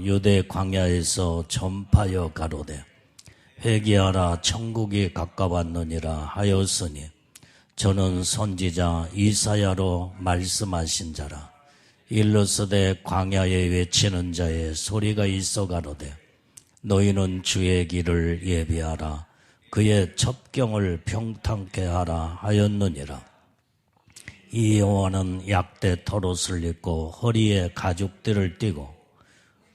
유대 광야에서 전파하여 가로되 회개하라 천국이 가까웠느니라 하였으니 저는 선지자 이사야로 말씀하신 자라. 일러스되 광야에 외치는 자의 소리가 있어 가로되 너희는 주의 길을 예비하라 그의 첩경을 평탄케 하라 하였느니라. 이 여호와는 약대 털옷을 입고 허리에 가죽들을 띠고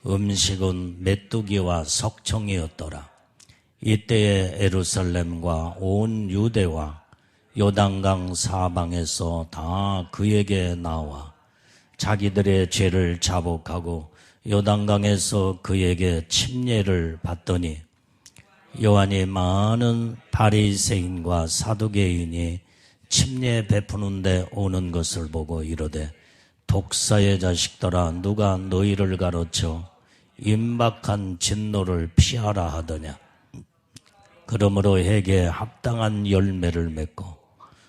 음식은 메뚜기와 석청이었더라. 이때에 예루살렘과 온 유대와 요단강 사방에서 다 그에게 나와 자기들의 죄를 자복하고 요단강에서 그에게 침례를 받더니 요한이 많은 바리새인과 사두개인이 침례 베푸는데 오는 것을 보고 이르되 독사의 자식들아 누가 너희를 가르쳐 임박한 진노를 피하라 하더냐. 그러므로 회개에 합당한 열매를 맺고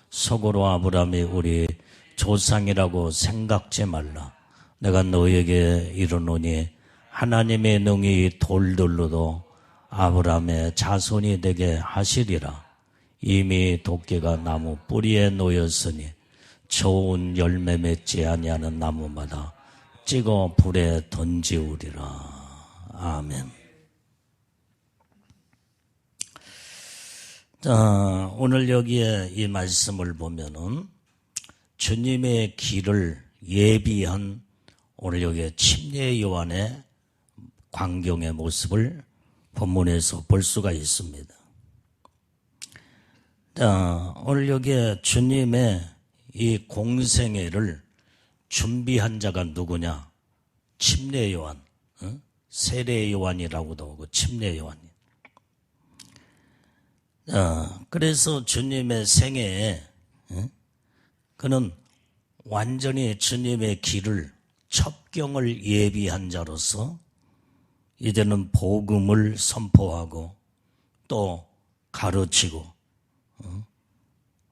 속으로 아브라함이 우리 조상이라고 생각지 말라. 내가 너희에게 이르노니 하나님의 능히 돌들로도 아브라함의 자손이 되게 하시리라. 이미 도끼가 나무 뿌리에 놓였으니 좋은 열매 맺지 아니하는 나무마다 찍어 불에 던지우리라. 아멘. 자, 오늘 여기에 이 말씀을 보면은 주님의 길을 예비한 오늘 여기에 침례 요한의 광경의 모습을 본문에서 볼 수가 있습니다. 자, 오늘 여기에 주님의 이 공생애를 준비한 자가 누구냐? 침례 요한, 세례 요한이라고도 하고 침례 요한이. 그래서 주님의 생애에 그는 완전히 주님의 길을 첩경을 예비한 자로서 이제는 복음을 선포하고 또 가르치고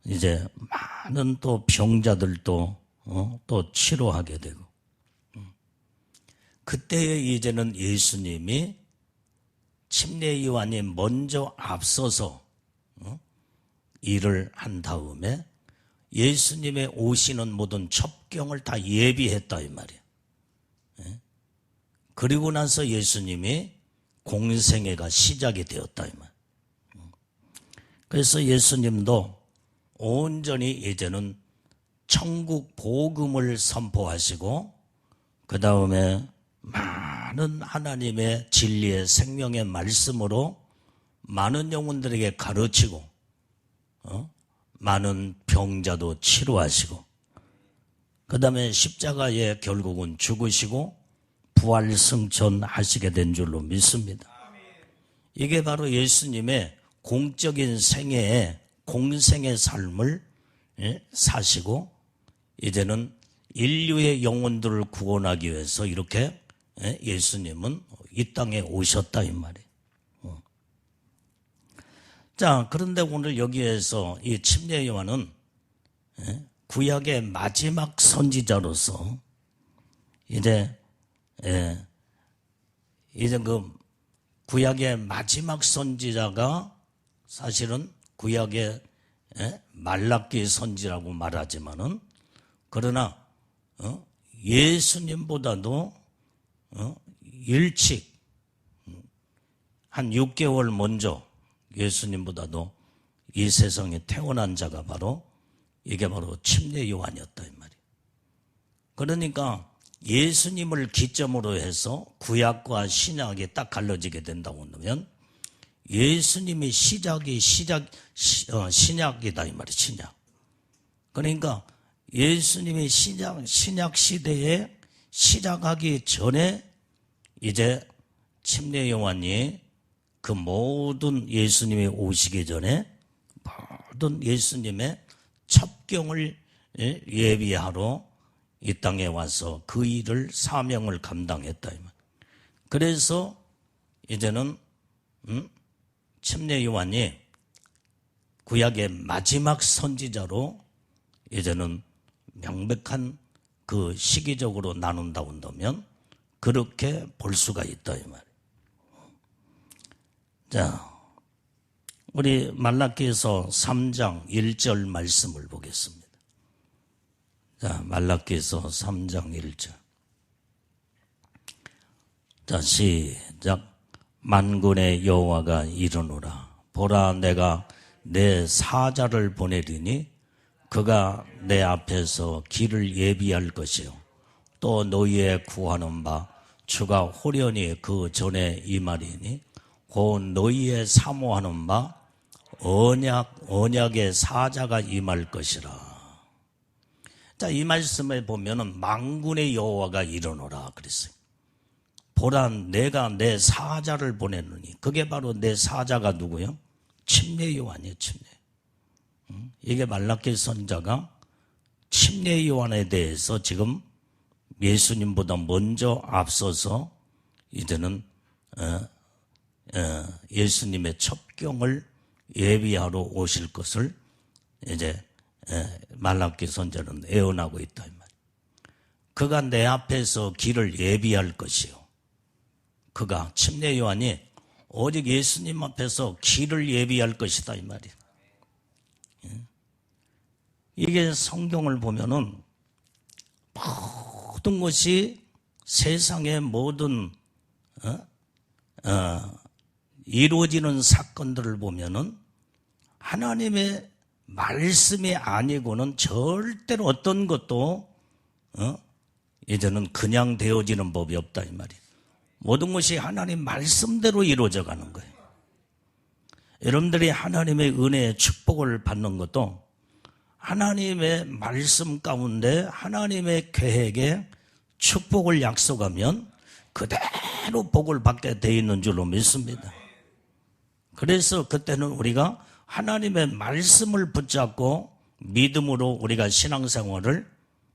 이제 많은 또 병자들도 또 치료하게 되고 그때에 이제는 예수님이 침례 요한이 먼저 앞서서 일을 한 다음에 예수님의 오시는 모든 첩경을 다 예비했다 이 말이에요. 그리고 나서 예수님이 공생애가 시작이 되었다 이 말. 그래서 예수님도 온전히 이제는 천국 복음을 선포하시고 그 다음에 많은 하나님의 진리의 생명의 말씀으로 많은 영혼들에게 가르치고 많은 병자도 치료하시고 그 다음에 십자가에 결국은 죽으시고 부활 승천하시게 된 줄로 믿습니다. 이게 바로 예수님의 공적인 생애에 공생의 삶을 사시고 이제는 인류의 영혼들을 구원하기 위해서 이렇게 예수님은 이 땅에 오셨다 이 말이에요. 자, 그런데 오늘 여기에서 이 침례 요한은 구약의 마지막 선지자로서 이제 그 구약의 마지막 선지자가 사실은 구약의 말라기 선지라고 말하지만은 그러나 예수님보다도 일찍 한 6개월 먼저 예수님보다도 이 세상에 태어난 자가 바로 이게 바로 침례 요한이었다 이 말이에요. 그러니까 예수님을 기점으로 해서 구약과 신약이 딱 갈라지게 된다고 한다면 예수님이 신약이다 이 말이에요. 신약. 그러니까 예수님이 신약 시대에 시작하기 전에 이제 침례 요한이 그 모든 예수님이 오시기 전에 모든 예수님의 첩경을 예비하러 이 땅에 와서 그 일을 사명을 감당했다. 그래서 이제는 침례 요한이 구약의 마지막 선지자로 이제는 명백한 그 시기적으로 나눈다고 한다면 그렇게 볼 수가 있다 이 말이에요. 자, 우리 말라기에서 3장 1절 말씀을 보겠습니다. 자, 말라기에서 3장 1절. 자, 시작. 만군의 여호와가 이르노라. 보라, 내가 내 사자를 보내리니 그가 내 앞에서 길을 예비할 것이요. 또 너희의 구하는 바 주가 호련히 그 전에 임하리니 곧 너희의 사모하는 바 언약의 사자가 임할 것이라. 자, 이 말씀에 보면은 만군의 여호와가 이르노라 그랬어요. 보라, 내가 내 사자를 보내느니. 그게 바로 내 사자가 누구요? 침례 요한이에요. 침례. 이게 말라기 선자가 침례 요한에 대해서 지금 예수님보다 먼저 앞서서 이제는 예수님의 첩경을 예비하러 오실 것을 이제 말라기 선자는 예언하고 있다 이 말이에요. 그가 내 앞에서 길을 예비할 것이요. 그가 침례 요한이 오직 예수님 앞에서 길을 예비할 것이다 이 말이에요. 이게 성경을 보면은 모든 것이 세상의 모든 이루어지는 사건들을 보면은 하나님의 말씀이 아니고는 절대로 어떤 것도 이제는 그냥 되어지는 법이 없다 이 말이에요. 모든 것이 하나님 말씀대로 이루어져 가는 거예요. 여러분들이 하나님의 은혜의 축복을 받는 것도 하나님의 말씀 가운데 하나님의 계획에 축복을 약속하면 그대로 복을 받게 돼 있는 줄로 믿습니다. 그래서 그때는 우리가 하나님의 말씀을 붙잡고 믿음으로 우리가 신앙생활을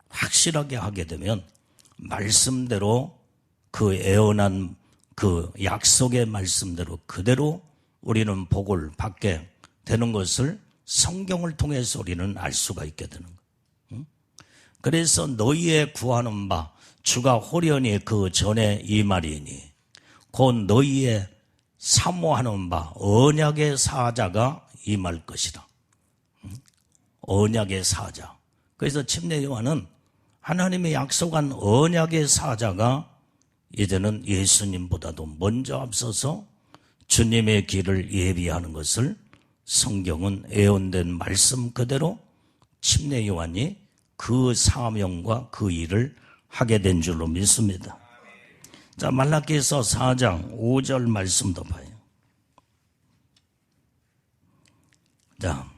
확실하게 하게 되면 말씀대로 그 예언한 그 약속의 말씀대로 그대로 우리는 복을 받게 되는 것을 성경을 통해서 우리는 알 수가 있게 되는 거예요. 그래서 너희의 구하는 바 주가 호련히 그 전에 임하리니 곧 너희의 사모하는 바 언약의 사자가 임할 것이다. 언약의 사자. 그래서 침례 요한은 하나님의 약속한 언약의 사자가 이제는 예수님보다도 먼저 앞서서 주님의 길을 예비하는 것을 성경은 예언된 말씀 그대로 침례 요한이 그 사명과 그 일을 하게 된 줄로 믿습니다. 자, 말라기에서 4장 5절 말씀도 봐요. 자,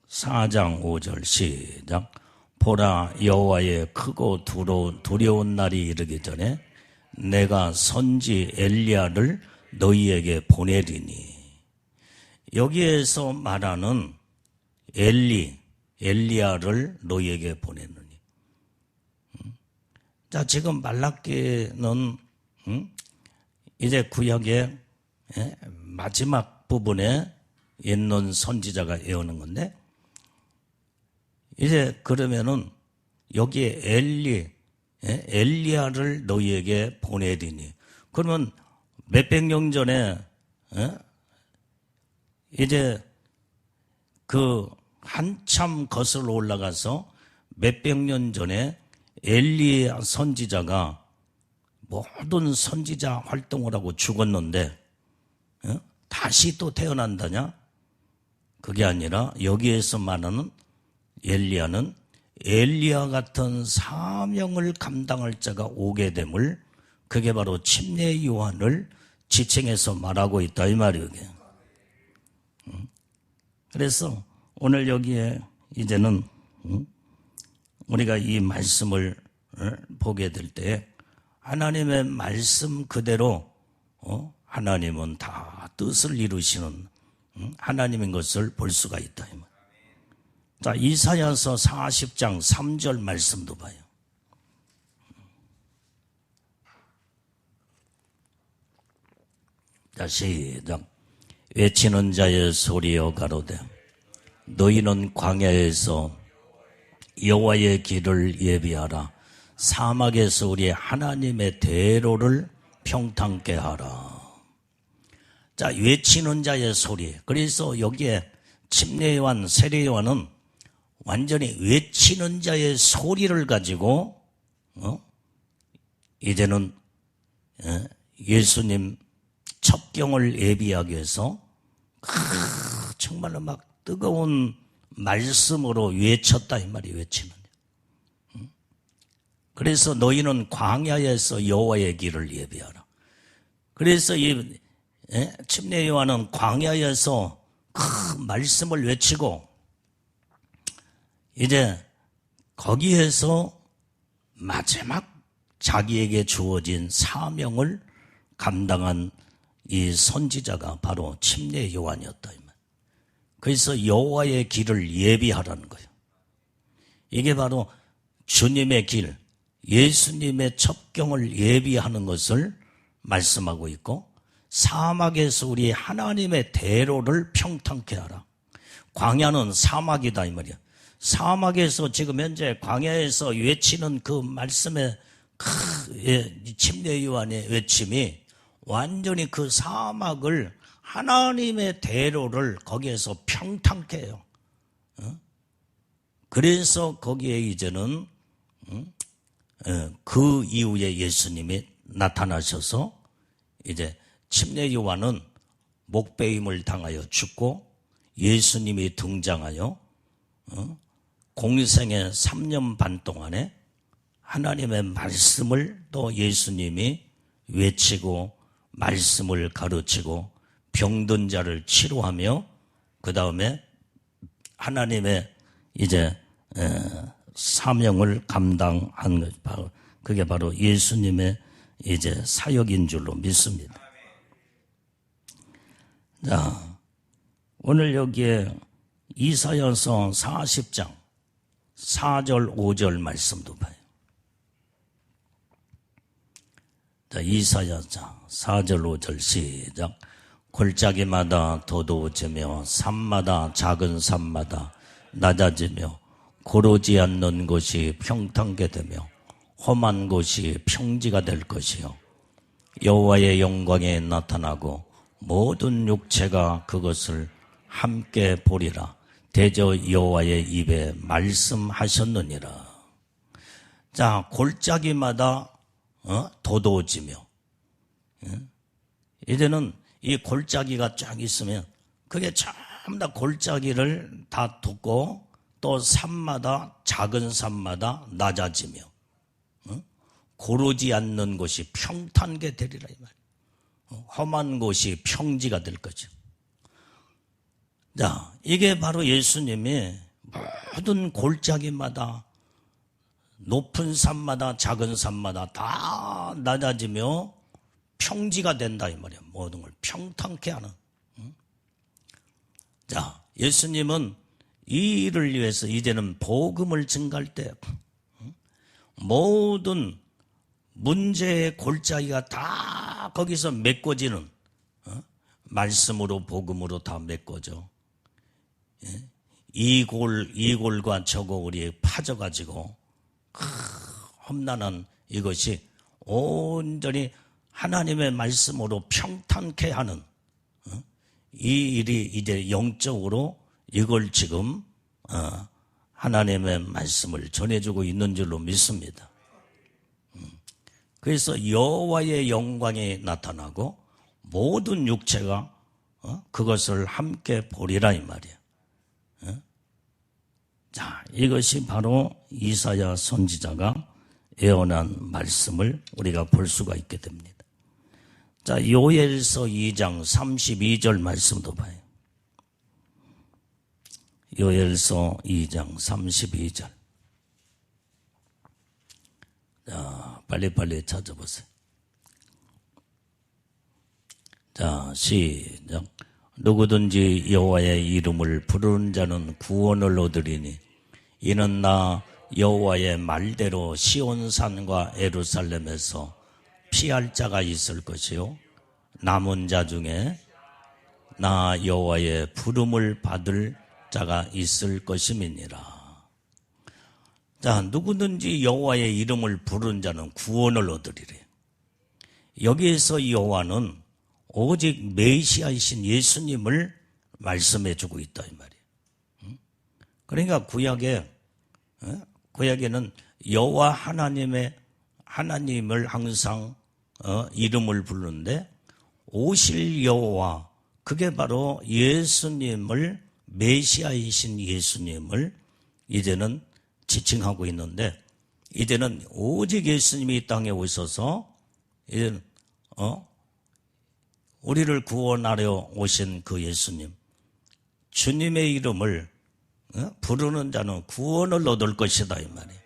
4장 5절 시작. 보라, 여호와의 크고 두려운 날이 이르기 전에 내가 선지 엘리야를 너희에게 보내리니. 여기에서 말하는 엘리야를 너희에게 보내느니. 자, 지금 말라기는 이제 구약의 마지막 부분에 있는 선지자가 예언한 건데, 이제 그러면은 여기에 엘리야를 너희에게 보내리니. 그러면 몇백 년 전에 이제 그 한참 거슬러 올라가서 몇백 년 전에 엘리야 선지자가 모든 선지자 활동을 하고 죽었는데 다시 또 태어난다냐? 그게 아니라 여기에서 말하는 엘리야는 엘리야 같은 사명을 감당할 자가 오게 됨을, 그게 바로 침례 요한을 지칭해서 말하고 있다 이 말이에요. 그래서 오늘 여기에 이제는 우리가 이 말씀을 보게 될 때 하나님의 말씀 그대로 하나님은 다 뜻을 이루시는 하나님인 것을 볼 수가 있다. 자, 이사야서 40장 3절 말씀도 봐요. 자, 시작. 외치는 자의 소리여 가로되 너희는 광야에서 여호와의 길을 예비하라. 사막에서 우리 하나님의 대로를 평탄케 하라. 자, 외치는 자의 소리. 그래서 여기에 침례요한, 세례요한은 완전히 외치는 자의 소리를 가지고 이제는 예수님 첩경을 예비하기 위해서 정말로 막 뜨거운 말씀으로 외쳤다 이 말이 외치는. 그래서 너희는 광야에서 여호와의 길을 예비하라. 그래서 이 침례 요한은 광야에서 그 말씀을 외치고 이제 거기에서 마지막 자기에게 주어진 사명을 감당한 이 선지자가 바로 침례 요한이었다. 그래서 여호와의 길을 예비하라는 거예요. 이게 바로 주님의 길, 예수님의 첩경을 예비하는 것을 말씀하고 있고, 사막에서 우리 하나님의 대로를 평탄케 하라. 광야는 사막이다 이 말이야. 사막에서 지금 현재 광야에서 외치는 그 말씀의 침례 요한의 외침이 완전히 그 사막을 하나님의 대로를 거기에서 평탄케 해요. 그래서 거기에 이제는 그 이후에 예수님이 나타나셔서 이제 침례 요한은 목배임을 당하여 죽고 예수님이 등장하여 공생의 3년 반 동안에 하나님의 말씀을 또 예수님이 외치고 말씀을 가르치고 병든 자를 치료하며 그 다음에 하나님의 이제 사명을 감당한 것, 그게 바로 예수님의 이제 사역인 줄로 믿습니다. 자, 오늘 여기에 이사야서 40장 4절 5절 말씀도 봐요. 자, 이사야서 4절 5절 시작. 골짜기마다 도도해지며 산마다 작은 산마다 낮아지며 고르지 않는 곳이 평탄게 되며 험한 곳이 평지가 될 것이요 여호와의 영광에 나타나고 모든 육체가 그것을 함께 보리라. 대저 여호와의 입에 말씀하셨느니라. 자, 골짜기마다 도도해지며 이제는 이 골짜기가 쫙 있으면 그게 전부 다 골짜기를 다 덮고 또 산마다 작은 산마다 낮아지며 고르지 않는 곳이 평탄게 되리라 이 말이에요. 험한 곳이 평지가 될 거죠. 자, 이게 바로 예수님이 모든 골짜기마다 높은 산마다 작은 산마다 다 낮아지며 평지가 된다 이 말이에요. 모든 걸 평탄케 하는. 자, 예수님은 이 일을 위해서 이제는 복음을 증가할 때 모든 문제의 골짜기가 다 거기서 메꿔지는 말씀으로 복음으로 다 메꿔져. 이 골과 저 골이 파져가지고 험난한 이것이 온전히 하나님의 말씀으로 평탄케 하는 이 일이 이제 영적으로 이걸 지금 하나님의 말씀을 전해주고 있는 줄로 믿습니다. 그래서 여호와의 영광이 나타나고 모든 육체가 그것을 함께 보리라 이 말이에요. 자, 이것이 바로 이사야 선지자가 예언한 말씀을 우리가 볼 수가 있게 됩니다. 자, 요엘서 2장 32절 말씀도 봐요. 요엘서 2장 32절. 자, 빨리빨리 찾아보세요. 자, 시작. 누구든지 여호와의 이름을 부르는 자는 구원을 얻으리니 이는 나 여호와의 말대로 시온산과 예루살렘에서 피할 자가 있을 것이요 남은 자 중에 나 여호와의 부름을 받을 자가 있을 것임이니라. 자, 누구든지 여호와의 이름을 부르는 자는 구원을 얻으리래. 여기에서 여호와는 오직 메시아이신 예수님을 말씀해 주고 있다 이 말이에요. 그러니까 구약에는 여호와 하나님을 항상 이름을 부르는데 오실 여호와, 그게 바로 예수님을, 메시아이신 예수님을 이제는 지칭하고 있는데, 이제는 오직 예수님이 이 땅에 오셔서 이제는 우리를 구원하려 오신 그 예수님, 주님의 이름을 부르는 자는 구원을 얻을 것이다 이 말이에요.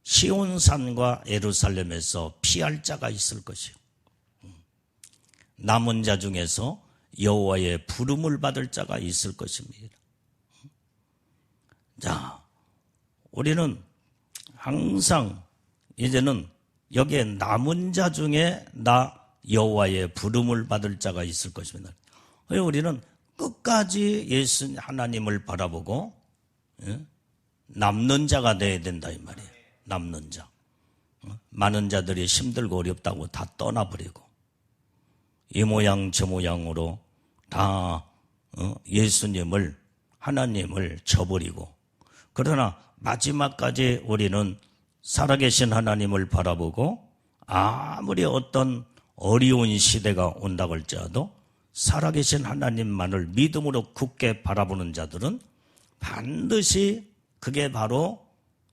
시온산과 예루살렘에서 피할 자가 있을 것이요, 남은 자 중에서 여호와의 부름을 받을 자가 있을 것입니다. 자, 우리는 항상 이제는 여기에 남은 자 중에 나 여호와의 부름을 받을 자가 있을 것입니다. 우리는 끝까지 예수 하나님을 바라보고 남는 자가 되어야 된다 이 말이에요. 남는 자. 많은 자들이 힘들고 어렵다고 다 떠나버리고 이 모양 저 모양으로 다 예수님을, 하나님을 저버리고, 그러나 마지막까지 우리는 살아계신 하나님을 바라보고 아무리 어떤 어려운 시대가 온다고 할지라도 살아계신 하나님만을 믿음으로 굳게 바라보는 자들은 반드시 그게 바로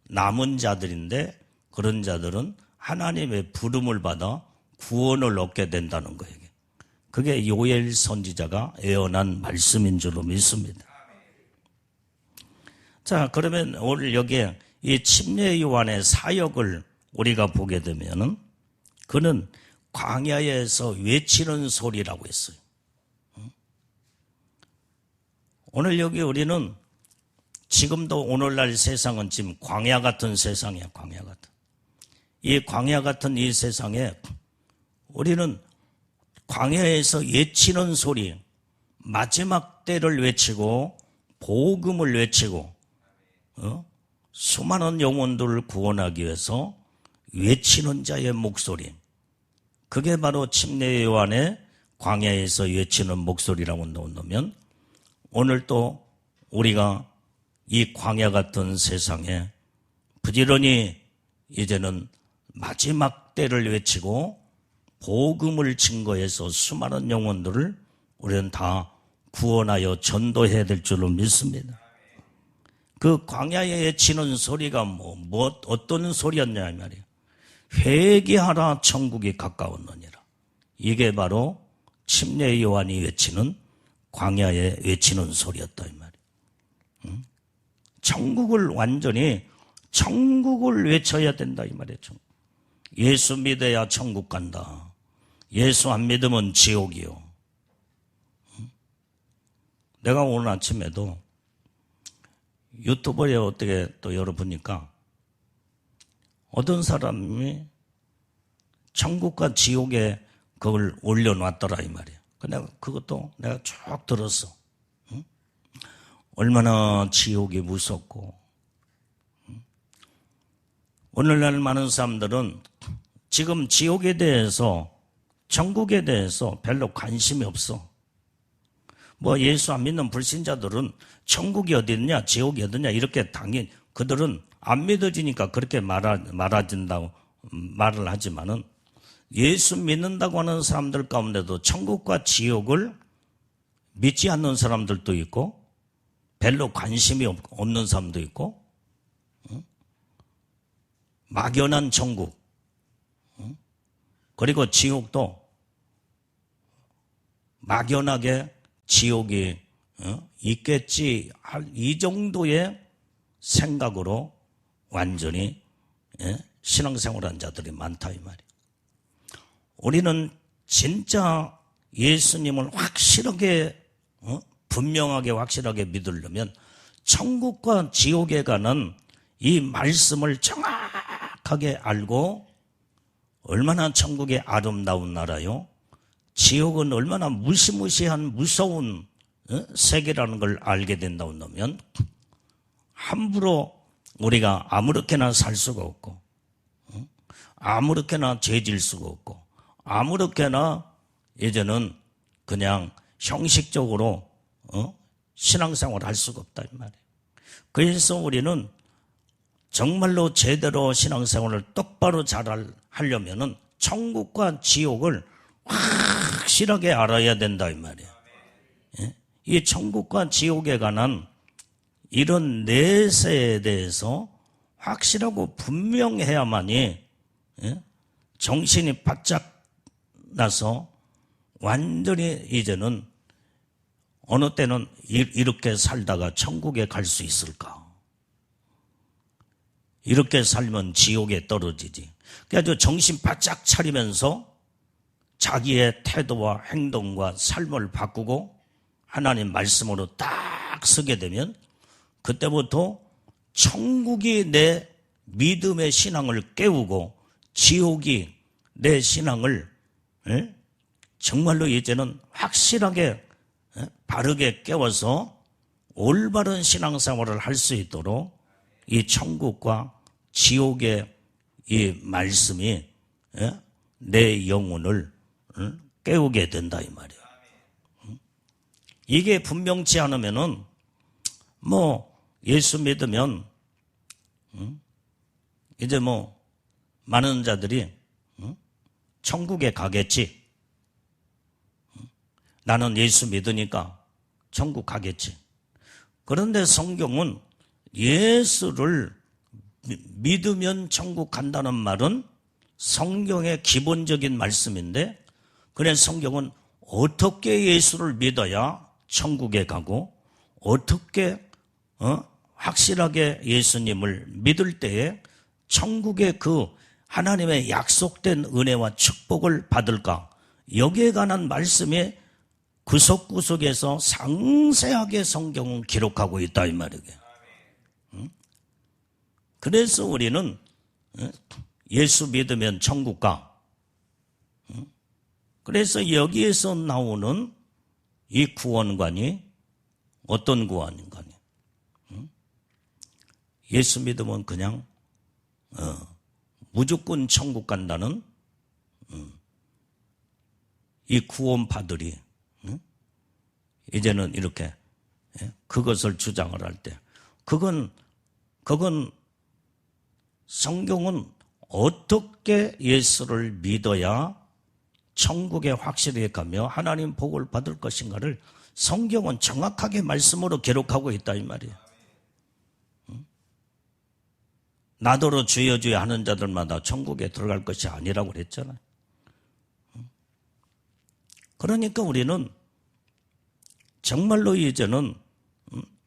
남은 자들인데, 그런 자들은 하나님의 부름을 받아 구원을 얻게 된다는 거예요. 그게 요엘 선지자가 예언한 말씀인 줄로 믿습니다. 자, 그러면 오늘 여기에 이 침례 요한의 사역을 우리가 보게 되면은 그는 광야에서 외치는 소리라고 했어요. 오늘 여기 우리는 지금도 오늘날 세상은 지금 광야 같은 세상이야, 광야 같은. 이 광야 같은 이 세상에 우리는 광야에서 외치는 소리, 마지막 때를 외치고 복음을 외치고 수많은 영혼들을 구원하기 위해서 외치는 자의 목소리, 그게 바로 침례 요한의 광야에서 외치는 목소리라고 한다면, 오늘 또 우리가 이 광야 같은 세상에 부지런히 이제는 마지막 때를 외치고 복음을 증거해서 수많은 영혼들을 우리는 다 구원하여 전도해야 될 줄로 믿습니다. 그 광야에 외치는 소리가 어떤 소리였냐 이 말이에요. 회개하라, 천국이 가까웠느니라. 이게 바로 침례 요한이 외치는, 광야에 외치는 소리였다 이 말이에요. 천국을 완전히, 천국을 외쳐야 된다 이 말이에요. 예수 믿어야 천국 간다. 예수 안 믿으면 지옥이요. 내가 오늘 아침에도 유튜브에 어떻게 또 열어보니까 어떤 사람이 천국과 지옥에 그걸 올려놨더라 이 말이에요. 근데 그것도 내가 쭉 들었어. 얼마나 지옥이 무섭고. 오늘날 많은 사람들은 지금 지옥에 대해서, 천국에 대해서 별로 관심이 없어. 예수 안 믿는 불신자들은 천국이 어디 있느냐, 지옥이 어디 있느냐, 이렇게 당연히 그들은 안 믿어지니까 그렇게 말을 하지만은, 예수 믿는다고 하는 사람들 가운데도 천국과 지옥을 믿지 않는 사람들도 있고, 별로 관심이 없는 사람도 있고, 막연한 천국, 그리고 지옥도 막연하게 지옥이 있겠지 할 이 정도의 생각으로 완전히 신앙생활한 자들이 많다 이 말이에요. 우리는 진짜 예수님을 확실하게, 분명하게 확실하게 믿으려면 천국과 지옥에 관한 이 말씀을 정확하게 알고, 얼마나 천국이 아름다운 나라요, 지옥은 얼마나 무시무시한 무서운 세계라는 걸 알게 된다고 하면 함부로 우리가 아무렇게나 살 수가 없고, 아무렇게나 죄질 수가 없고, 아무렇게나 이제는 그냥 형식적으로 신앙생활을 할 수가 없다 이 말이에요. 그래서 우리는 정말로 제대로 신앙생활을 똑바로 잘 하려면은 천국과 지옥을 확실하게 알아야 된다 이 말이에요. 이 천국과 지옥에 관한 이런 내세에 대해서 확실하고 분명해야만이 정신이 바짝 나서 완전히 이제는 어느 때는 이렇게 살다가 천국에 갈 수 있을까? 이렇게 살면 지옥에 떨어지지. 그래서 정신 바짝 차리면서 자기의 태도와 행동과 삶을 바꾸고 하나님 말씀으로 딱 서게 되면 그때부터 천국이 내 믿음의 신앙을 깨우고 지옥이 내 신앙을 정말로 이제는 확실하게 바르게 깨워서 올바른 신앙생활을 할 수 있도록 이 천국과 지옥의 이 말씀이 내 영혼을 깨우게 된다 이 말이에요. 이게 분명치 않으면은 예수 믿으면 이제 많은 자들이 천국에 가겠지. 나는 예수 믿으니까 천국 가겠지. 그런데 성경은 예수를 믿으면 천국 간다는 말은 성경의 기본적인 말씀인데, 그래서 성경은 어떻게 예수를 믿어야 천국에 가고 어떻게 확실하게 예수님을 믿을 때에 천국의 그 하나님의 약속된 은혜와 축복을 받을까, 여기에 관한 말씀이 구석구석에서 상세하게 성경은 기록하고 있다 이 말이에요. 그래서 우리는 예수 믿으면 천국 가. 그래서 여기에서 나오는 이 구원관이 어떤 구원관이? 예수 믿으면 그냥 무조건 천국 간다는 이 구원파들이 이제는 이렇게 그것을 주장을 할 때, 그건 성경은 어떻게 예수를 믿어야 천국에 확실히 가며 하나님 복을 받을 것인가를 성경은 정확하게 말씀으로 기록하고 있다 이 말이에요. 나더러 주여 주여 하는 자들마다 천국에 들어갈 것이 아니라고 그랬잖아요. 그러니까 우리는 정말로 이제는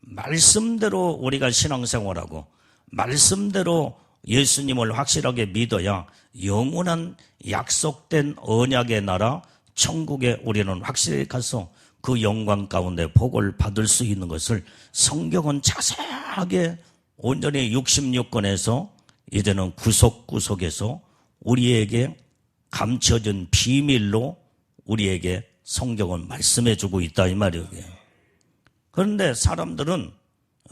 말씀대로 우리가 신앙생활하고 말씀대로 예수님을 확실하게 믿어야 영원한 약속된 언약의 나라 천국에 우리는 확실히 가서 그 영광 가운데 복을 받을 수 있는 것을 성경은 자세하게 온전히 66권에서 이제는 구석구석에서 우리에게 감춰진 비밀로 우리에게 성경은 말씀해주고 있다 이 말이에요. 그런데 사람들은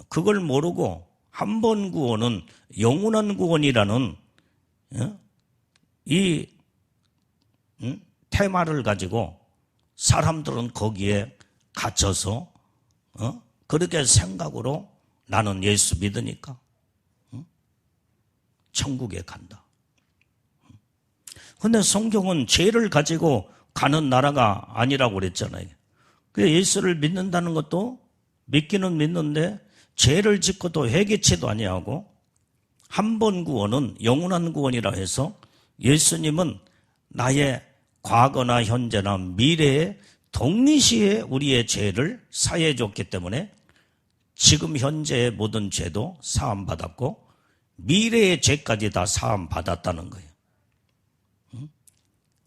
그걸 모르고 한 번 구원은 영원한 구원이라는 이 테마를 가지고 사람들은 거기에 갇혀서 그렇게 생각으로 나는 예수 믿으니까 천국에 간다. 그런데 성경은 죄를 가지고 가는 나라가 아니라고 그랬잖아요. 그래서 예수를 믿는다는 것도 믿기는 믿는데 죄를 짓고도 회개치도 아니하고 한 번 구원은 영원한 구원이라 해서 예수님은 나의 과거나 현재나 미래에 동시에 우리의 죄를 사해 줬기 때문에 지금 현재의 모든 죄도 사함 받았고 미래의 죄까지 다 사함 받았다는 거예요.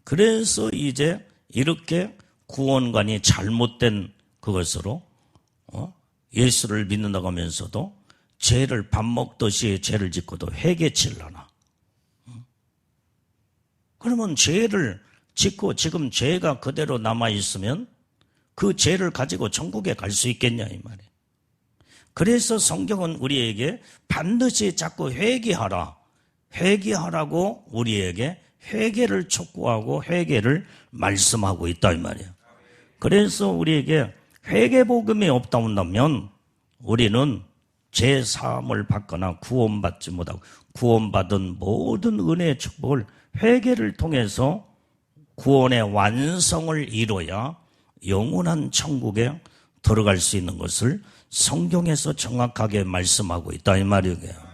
그래서 이제 이렇게 구원관이 잘못된 그것으로 예수를 믿는다고 하면서도 죄를 밥 먹듯이 죄를 짓고도 회개치려나? 그러면 죄를 짓고 지금 죄가 그대로 남아있으면 그 죄를 가지고 천국에 갈 수 있겠냐 이 말이에요. 그래서 성경은 우리에게 반드시 자꾸 회개하라고 우리에게 회개를 촉구하고 회개를 말씀하고 있다 이 말이에요. 그래서 우리에게 회개복음이 없다 온다면 우리는 죄사함을 받거나 구원받지 못하고 구원받은 모든 은혜의 축복을 회개를 통해서 구원의 완성을 이뤄야 영원한 천국에 들어갈 수 있는 것을 성경에서 정확하게 말씀하고 있다 이 말이에요.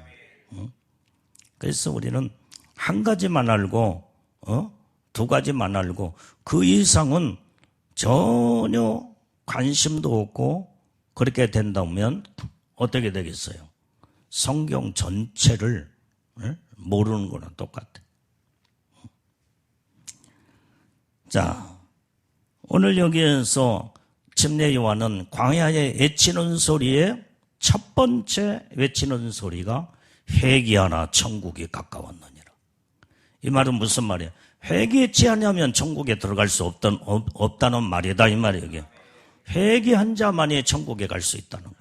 그래서 우리는 한 가지만 알고 두 가지만 알고 그 이상은 전혀 관심도 없고 그렇게 된다면 어떻게 되겠어요? 성경 전체를 모르는 거랑 똑같아. 자, 오늘 여기에서 침례 요한은 광야에 외치는 소리에 첫 번째 외치는 소리가 회개하라 천국이 가까웠느니라. 이 말은 무슨 말이에요? 회개치 않으면 천국에 들어갈 수 없다는 말이다 이 말이에요. 이게. 회개한 자만이 천국에 갈 수 있다는 거예요.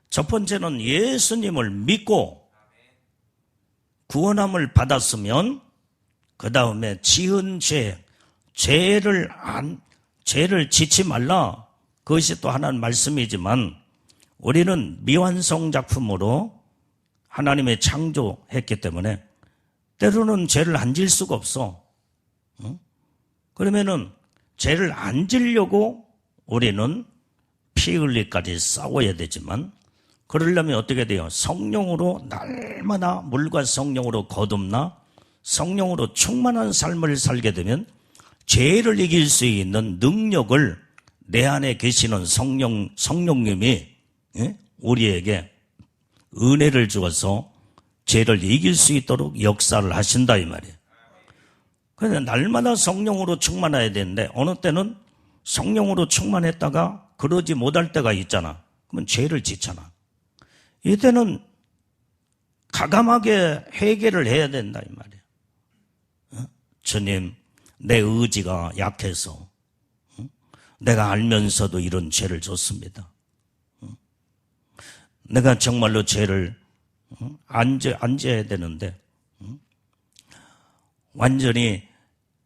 첫 번째는 예수님을 믿고 구원함을 받았으면 그 다음에 지은 죄를 지지 말라. 그것이 또 하나의 말씀이지만 우리는 미완성 작품으로 하나님의 창조했기 때문에 때로는 죄를 안 질 수가 없어. 그러면은 죄를 안 지려고 우리는 피 흘리까지 싸워야 되지만 그러려면 어떻게 돼요? 성령으로 날마다 물과 성령으로 거듭나 성령으로 충만한 삶을 살게 되면 죄를 이길 수 있는 능력을 내 안에 계시는 성령님이 우리에게 은혜를 주어서 죄를 이길 수 있도록 역사를 하신다 이 말이에요. 그래서 날마다 성령으로 충만해야 되는데 어느 때는 성령으로 충만했다가 그러지 못할 때가 있잖아. 그러면 죄를 짓잖아. 이때는 가감하게 회개를 해야 된다 이 말이에요. 주님, 내 의지가 약해서 내가 알면서도 이런 죄를 졌습니다. 내가 정말로 죄를 안 져야 되는데 완전히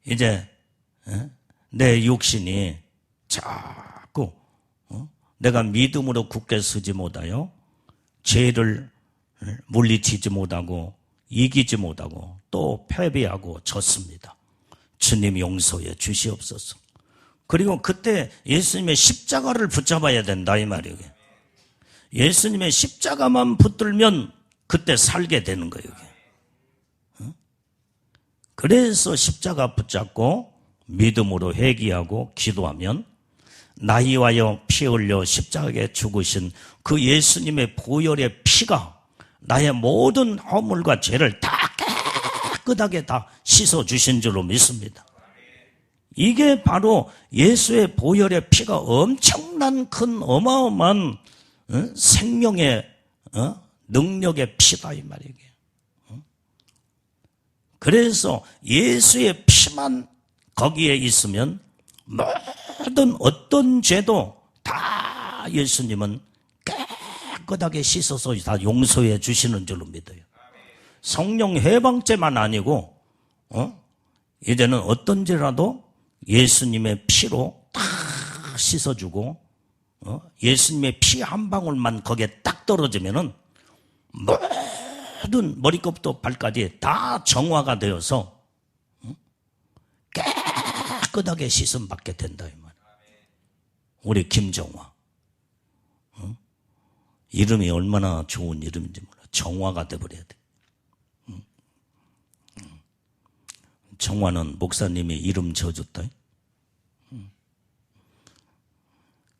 이제 내 육신이 자꾸 내가 믿음으로 굳게 서지 못하여 죄를 물리치지 못하고 이기지 못하고 또 패배하고 졌습니다. 주님 용서해 주시옵소서. 그리고 그때 예수님의 십자가를 붙잡아야 된다 이 말이에요. 예수님의 십자가만 붙들면 그때 살게 되는 거예요. 그래서 십자가 붙잡고 믿음으로 회개하고 기도하면 나이 위하여 피 흘려 십자가에 죽으신 그 예수님의 보혈의 피가 나의 모든 허물과 죄를 다 깨끗하게 다 씻어주신 줄로 믿습니다. 이게 바로 예수의 보혈의 피가 엄청난 큰 어마어마한 생명의 능력의 피다 이 말이에요. 그래서 예수의 피만 거기에 있으면 모든 어떤 죄도 다 예수님은 깨끗하게 씻어서 다 용서해 주시는 줄로 믿어요. 성령 해방죄만 아니고 이제는 어떤 죄라도 예수님의 피로 다 씻어주고 예수님의 피 한 방울만 거기에 딱 떨어지면은 모든 머리끝부터 발까지 다 정화가 되어서 깨끗하게 씻음 받게 된다 이 말. 우리 김정화 이름이 얼마나 좋은 이름인지 몰라. 정화가 돼버려야 돼. 정화는 목사님이 이름 지어줬다.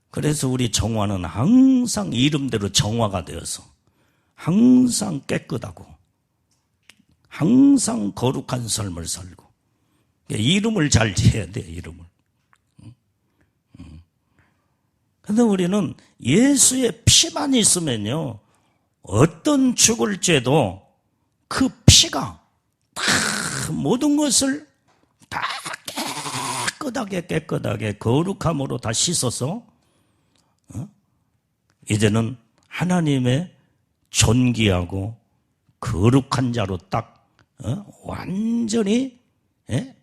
그래서 우리 정화는 항상 이름대로 정화가 되어서 항상 깨끗하고 항상 거룩한 삶을 살고 이름을 잘 지어야 돼 이름을. 그런데 우리는 예수의 피만 있으면요 어떤 죽을 죄도 그 피가 다 모든 것을 다 깨끗하게 거룩함으로 다 씻어서 이제는 하나님의 존귀하고 거룩한 자로 딱 완전히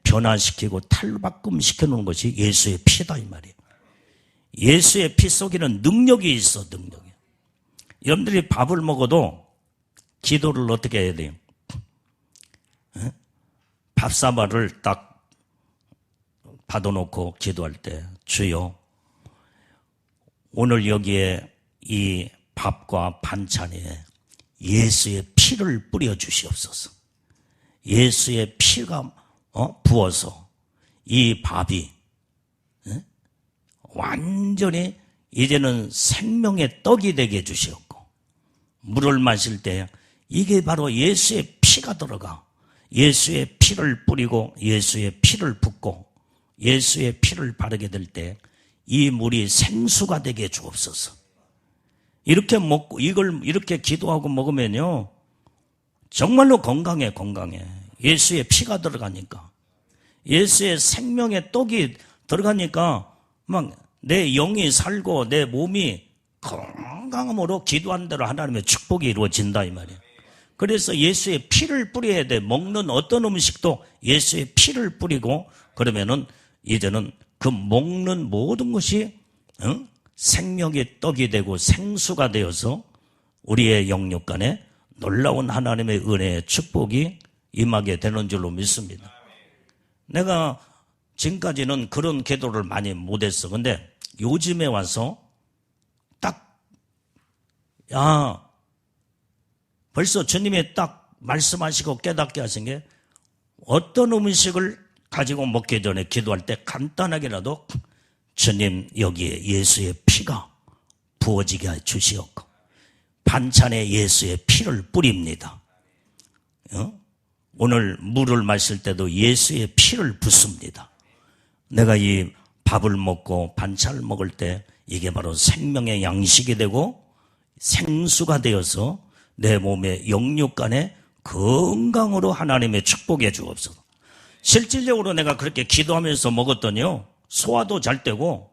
변화시키고 탈바꿈시켜 놓은 것이 예수의 피다 이 말이에요. 예수의 피 속에는 능력이 있어, 능력이. 여러분들이 밥을 먹어도 기도를 어떻게 해야 돼요? 밥사발을 딱 받아놓고 기도할 때, 주여, 오늘 여기에 이 밥과 반찬에 예수의 피를 뿌려 주시옵소서. 예수의 피가 부어서 이 밥이 완전히 이제는 생명의 떡이 되게 해주시옵고, 물을 마실 때 이게 바로 예수의 피가 들어가 예수의 피를 뿌리고 예수의 피를 붓고 예수의 피를 바르게 될 때 이 물이 생수가 되게 주옵소서. 이렇게 먹고 이걸 이렇게 기도하고 먹으면요 정말로 건강해. 예수의 피가 들어가니까, 예수의 생명의 떡이 들어가니까 막 내 영이 살고 내 몸이 건강함으로 기도한 대로 하나님의 축복이 이루어진다 이 말이에요. 그래서 예수의 피를 뿌려야 돼. 먹는 어떤 음식도 예수의 피를 뿌리고, 그러면은 이제는 그 먹는 모든 것이 생명의 떡이 되고 생수가 되어서 우리의 영육간에 놀라운 하나님의 은혜의 축복이 임하게 되는 줄로 믿습니다. 내가 지금까지는 그런 기도를 많이 못했어. 근데 요즘에 와서 딱 벌써 주님이 딱 말씀하시고 깨닫게 하신 게, 어떤 음식을 가지고 먹기 전에 기도할 때 간단하게라도 주님 여기에 예수의 피가 부어지게 해 주시옵고 반찬에 예수의 피를 뿌립니다. 오늘 물을 마실 때도 예수의 피를 붓습니다. 내가 이 밥을 먹고 반찬을 먹을 때 이게 바로 생명의 양식이 되고 생수가 되어서 내 몸의 영육간에 건강으로 하나님의 축복해 주옵소서. 실질적으로 내가 그렇게 기도하면서 먹었더니요 소화도 잘 되고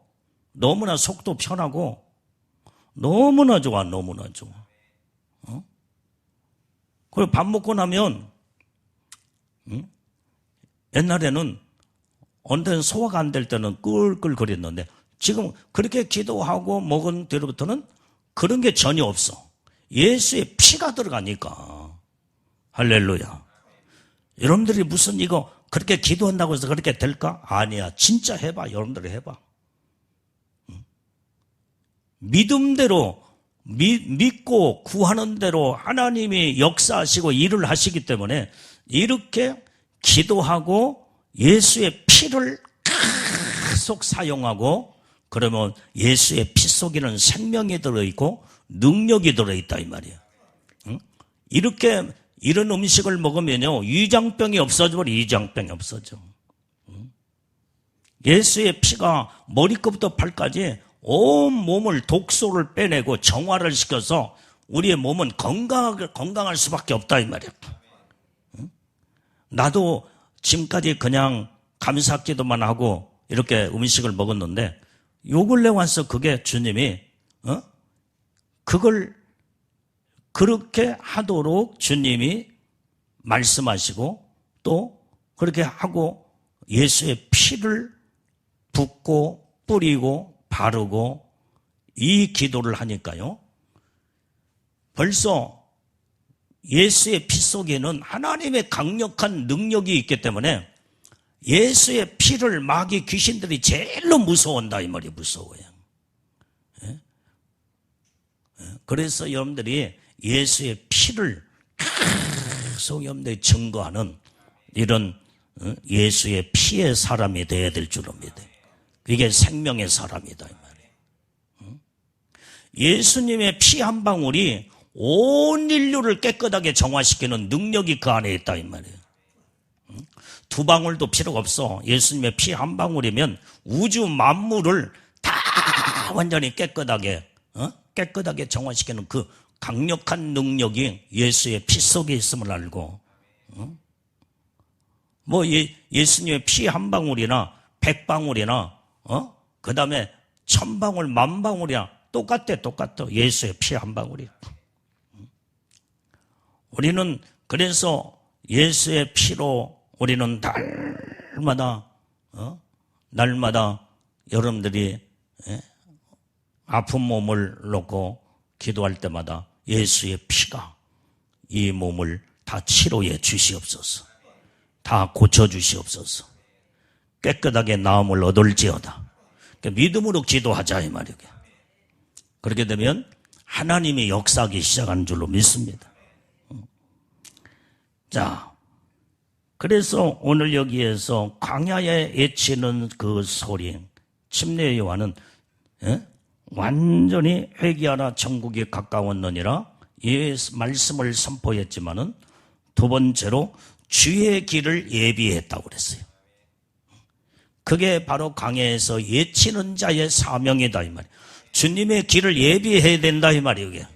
너무나 속도 편하고 너무나 좋아. 그리고 밥 먹고 나면 옛날에는 어느 때는 소화가 안 될 때는 꿀꿀거렸는데 지금 그렇게 기도하고 먹은 뒤로부터는 그런 게 전혀 없어. 예수의 피가 들어가니까. 할렐루야. 여러분들이 무슨 이거 그렇게 기도한다고 해서 그렇게 될까? 아니야. 진짜 해봐. 여러분들이 해봐. 믿음대로 믿고 구하는 대로 하나님이 역사하시고 일을 하시기 때문에 이렇게 기도하고 예수의 피를 계속 사용하고, 그러면 예수의 피 속에는 생명이 들어있고 능력이 들어있다 이 말이에요. 이렇게 이런 음식을 먹으면요 위장병이 없어져. 예수의 피가 머리끝부터 발까지 온 몸을 독소를 빼내고 정화를 시켜서 우리의 몸은 건강할 수밖에 없다 이 말이에요. 나도 지금까지 그냥 감사기도만 하고 이렇게 음식을 먹었는데 요 근래 와서 그게 주님이 그걸 그렇게 하도록 주님이 말씀하시고 또 그렇게 하고 예수의 피를 붓고 뿌리고 바르고 이 기도를 하니까요 벌써 예수의 피 속에는 하나님의 강력한 능력이 있기 때문에 예수의 피를 마귀 귀신들이 제일로 무서워한다 이 말이 무서워요. 그래서 여러분들이 예수의 피를 계속 여러분들이 증거하는 이런 예수의 피의 사람이 되어야 될 줄로 믿어요. 이게 생명의 사람이다 이 말이에요. 예수님의 피 한 방울이 온 인류를 깨끗하게 정화시키는 능력이 그 안에 있다 이 말이에요. 두 방울도 필요가 없어. 예수님의 피 한 방울이면 우주 만물을 다 완전히 깨끗하게 정화시키는 그 강력한 능력이 예수의 피 속에 있음을 알고, 예수님의 피 한 방울이나 100방울이나 그 다음에 1000방울, 10,000방울이나 똑같아. 예수의 피 한 방울이. 우리는 그래서 예수의 피로 우리는 날마다 여러분들이 아픈 몸을 놓고 기도할 때마다 예수의 피가 이 몸을 다 치료해 주시옵소서. 다 고쳐 주시옵소서. 깨끗하게 나음을 얻을지어다. 믿음으로 기도하자 이 말이에요. 그렇게 되면 하나님이 역사하기 시작하는 줄로 믿습니다. 자, 그래서 오늘 여기에서 광야에 외치는 그 소리, 침례 요한은 완전히 회개하라 천국이 가까웠느니라 이 말씀을 선포했지만은 두 번째로 주의 길을 예비했다고 그랬어요. 그게 바로 광야에서 외치는 자의 사명이다 이 말이에요. 주님의 길을 예비해야 된다 이 말이에요.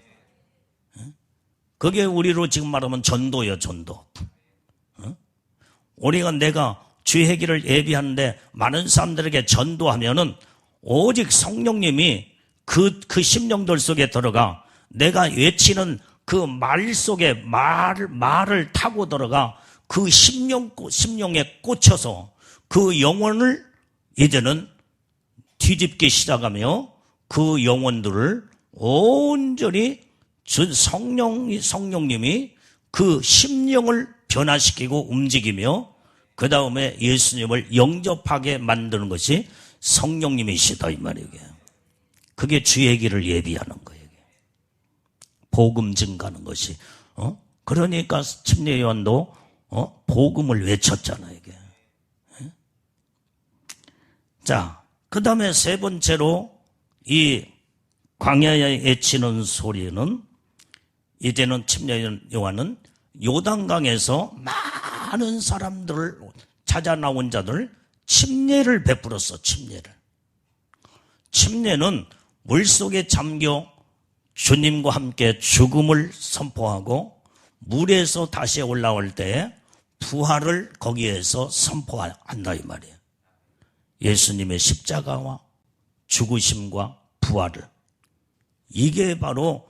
그게 우리로 지금 말하면 전도예요, 전도. 우리가 내가 주의 길을 예비하는데 많은 사람들에게 전도하면은 오직 성령님이 그 심령들 속에 들어가 내가 외치는 그 말 속에 말을 타고 들어가 그 심령에 꽂혀서 그 영혼을 이제는 뒤집기 시작하며 그 영혼들을 온전히 성령님이 그 심령을 변화시키고 움직이며 그 다음에 예수님을 영접하게 만드는 것이 성령님이시다 이 말이에요. 그게 주의 길을 예비하는 거예요. 복음 증가하는 것이. 그러니까 침례 요한도 복음을 외쳤잖아요. 이게. 자, 그 다음에 세 번째로 이 광야에 외치는 소리는 이제는 침례 요한은 요단강에서 많은 사람들을 찾아 나온 자들 침례를 베풀었어. 침례는 물속에 잠겨 주님과 함께 죽음을 선포하고 물에서 다시 올라올 때 부활을 거기에서 선포한다 이 말이에요. 예수님의 십자가와 죽으심과 부활을. 이게 바로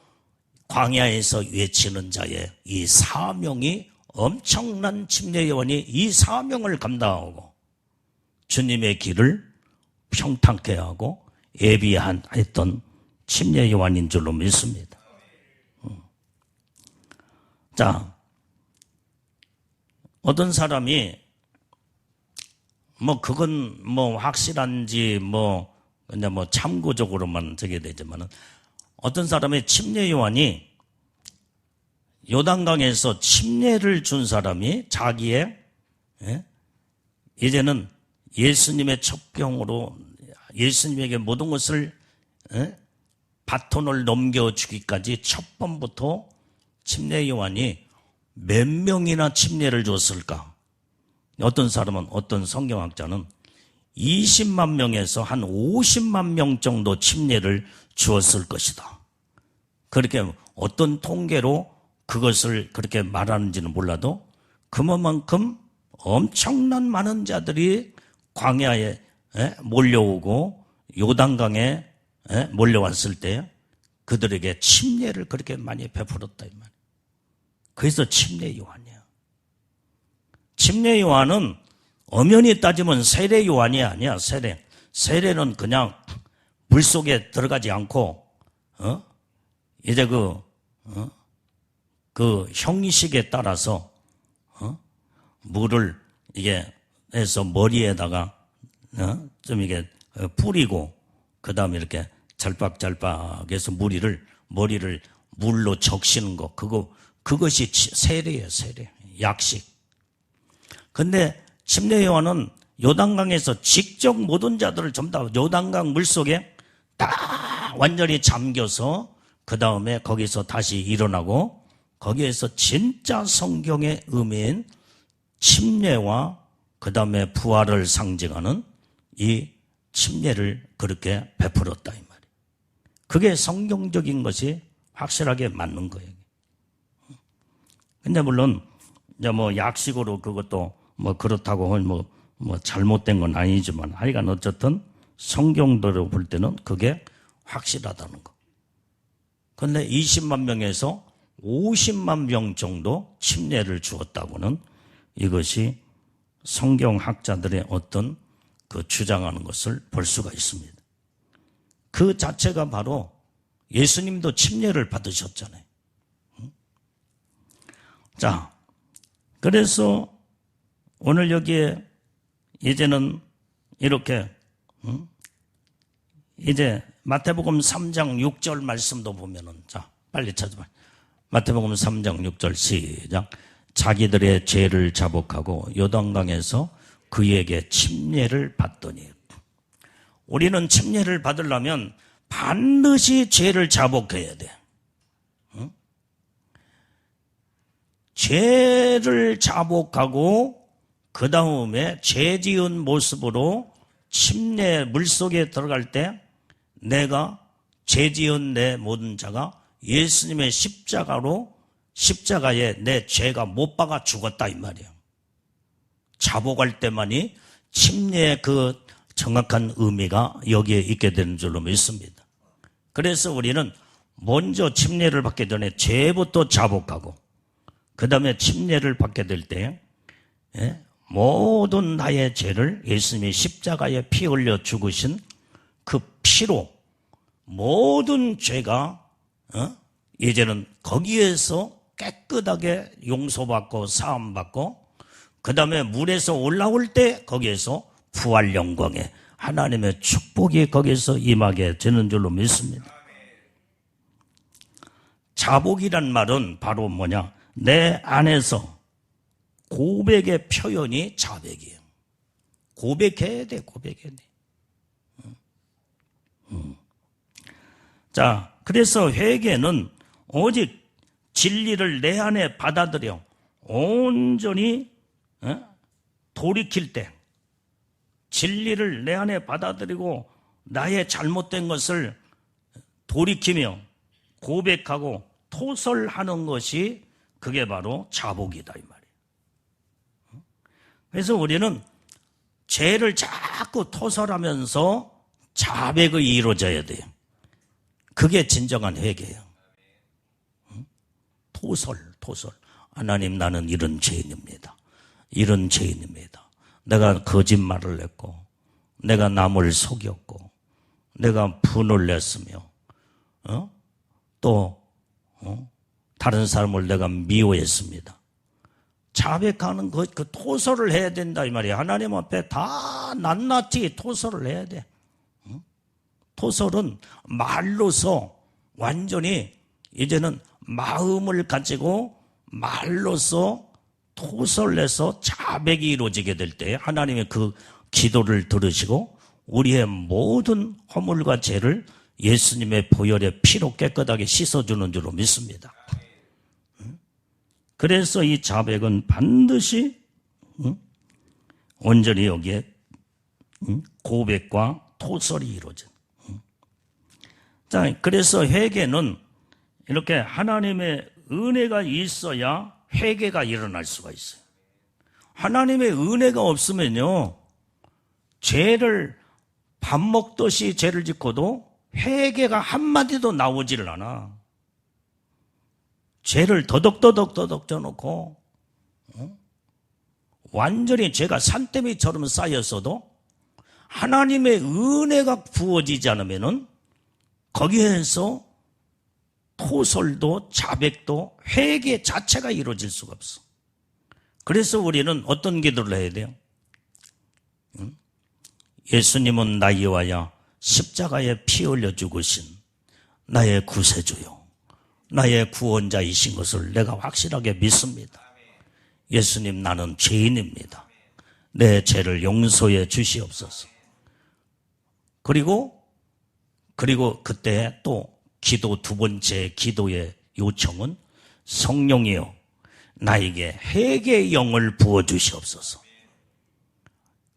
광야에서 외치는 자의 이 사명이 엄청난 침례 요한이 이 사명을 감당하고 주님의 길을 평탄케 하고 예비했던 침례 요한인 줄로 믿습니다. 자, 어떤 사람이 그건 확실한지 그냥 참고적으로만 저게 되지만은 어떤 사람의 침례 요한이 요단강에서 침례를 준 사람이 자기의 이제는 예수님의 첩경으로 예수님에게 모든 것을 바톤을 넘겨주기까지 첫 번부터 침례 요한이 몇 명이나 침례를 줬을까? 어떤 사람은 어떤 성경학자는 20만 명에서 한 50만 명 정도 침례를 주었을 것이다. 그렇게 어떤 통계로 그것을 그렇게 말하는지는 몰라도 그만큼 엄청난 많은 자들이 광야에 몰려오고 요단강에 몰려왔을 때 그들에게 침례를 그렇게 많이 베풀었다 이 말이에요. 그래서 침례 요한이야. 침례 요한은 엄연히 따지면 세례 요한이 아니야. 세례는 그냥 물속에 들어가지 않고 이제 그 형식에 따라서 물을 이게 해서 머리에다가 좀 이게 뿌리고 그 다음에 이렇게 잘박잘박해서 머리를 물로 적시는 거 그것이 세례예요. 세례 약식. 근데 침례 요한은 요단강에서 직접 모든 자들을 전부 다 요단강 물속에 다 완전히 잠겨서 그 다음에 거기서 다시 일어나고 거기에서 진짜 성경의 의미인 침례와 그 다음에 부활을 상징하는 이 침례를 그렇게 베풀었다 이 말이에요. 그게 성경적인 것이 확실하게 맞는 거예요. 근데 물론 이제 약식으로 그것도 그렇다고 잘못된 건 아니지만 하여간 어쨌든 성경대로 볼 때는 그게 확실하다는 거. 그런데 20만 명에서 50만 명 정도 침례를 주었다고는 이것이 성경학자들의 어떤 그 주장하는 것을 볼 수가 있습니다. 그 자체가 바로 예수님도 침례를 받으셨잖아요. 자, 그래서 오늘 여기에 이제는 이렇게 이제 마태복음 3장 6절 말씀도 보면은, 자, 빨리 찾아봐. 마태복음 3장 6절 시작. 자기들의 죄를 자복하고 요단강에서 그에게 침례를 받더니. 우리는 침례를 받으려면 반드시 죄를 자복해야 돼. 응? 죄를 자복하고 그 다음에 죄 지은 모습으로 침례 물속에 들어갈 때 내가 죄 지은 내 모든 자가 예수님의 십자가에 내 죄가 못 박아 죽었다 이 말이에요. 자복할 때만이 침례의 그 정확한 의미가 여기에 있게 되는 줄로 믿습니다. 그래서 우리는 먼저 침례를 받기 전에 죄부터 자복하고 그 다음에 침례를 받게 될 때 모든 나의 죄를 예수님이 십자가에 피 흘려 죽으신 그 피로 모든 죄가 이제는 거기에서 깨끗하게 용서받고 사함받고 그 다음에 물에서 올라올 때 거기에서 부활 영광에 하나님의 축복이 거기에서 임하게 되는 줄로 믿습니다. 자복이란 말은 바로 뭐냐? 내 안에서 고백의 표현이 자백이에요. 고백해야 돼, 고백해야 돼. 자, 그래서 회개는 오직 진리를 내 안에 받아들여 온전히 돌이킬 때, 진리를 내 안에 받아들이고 나의 잘못된 것을 돌이키며 고백하고 토설하는 것이 그게 바로 자복이다 이 말이에요. 그래서 우리는 죄를 자꾸 토설하면서 자백이 이루어져야 돼요. 그게 진정한 회개예요. 토설. 하나님, 나는 이런 죄인입니다. 이런 죄인입니다. 내가 거짓말을 했고, 내가 남을 속였고, 내가 분을 냈으며, 다른 사람을 내가 미워했습니다. 자백하는 그 토설을 해야 된다 이 말이에요. 하나님 앞에 다 낱낱이 토설을 해야 돼. 토설은 말로서 완전히 이제는 마음을 가지고 말로서 토설내서 자백이 이루어지게 될 때 하나님의 그 기도를 들으시고 우리의 모든 허물과 죄를 예수님의 보혈의 피로 깨끗하게 씻어주는 줄로 믿습니다. 그래서 이 자백은 반드시 온전히 여기에 고백과 토설이 이루어져. 자, 그래서 회개는 이렇게 하나님의 은혜가 있어야 회개가 일어날 수가 있어요. 하나님의 은혜가 없으면요, 죄를 밥 먹듯이 죄를 짓고도 회개가 한마디도 나오질 않아. 죄를 더덕더덕 져놓고 완전히 죄가 산더미처럼 쌓였어도 하나님의 은혜가 부어지지 않으면은 거기에서 토설도 자백도 회개 자체가 이루어질 수가 없어. 그래서 우리는 어떤 기도를 해야 돼요? 예수님은 나이와야 십자가에 피 흘려 죽으신 나의 구세주요, 나의 구원자이신 것을 내가 확실하게 믿습니다. 예수님, 나는 죄인입니다. 내 죄를 용서해 주시옵소서. 그리고 그때 또 기도 두 번째 기도의 요청은 성령이여 나에게 회개의 영을 부어주시옵소서.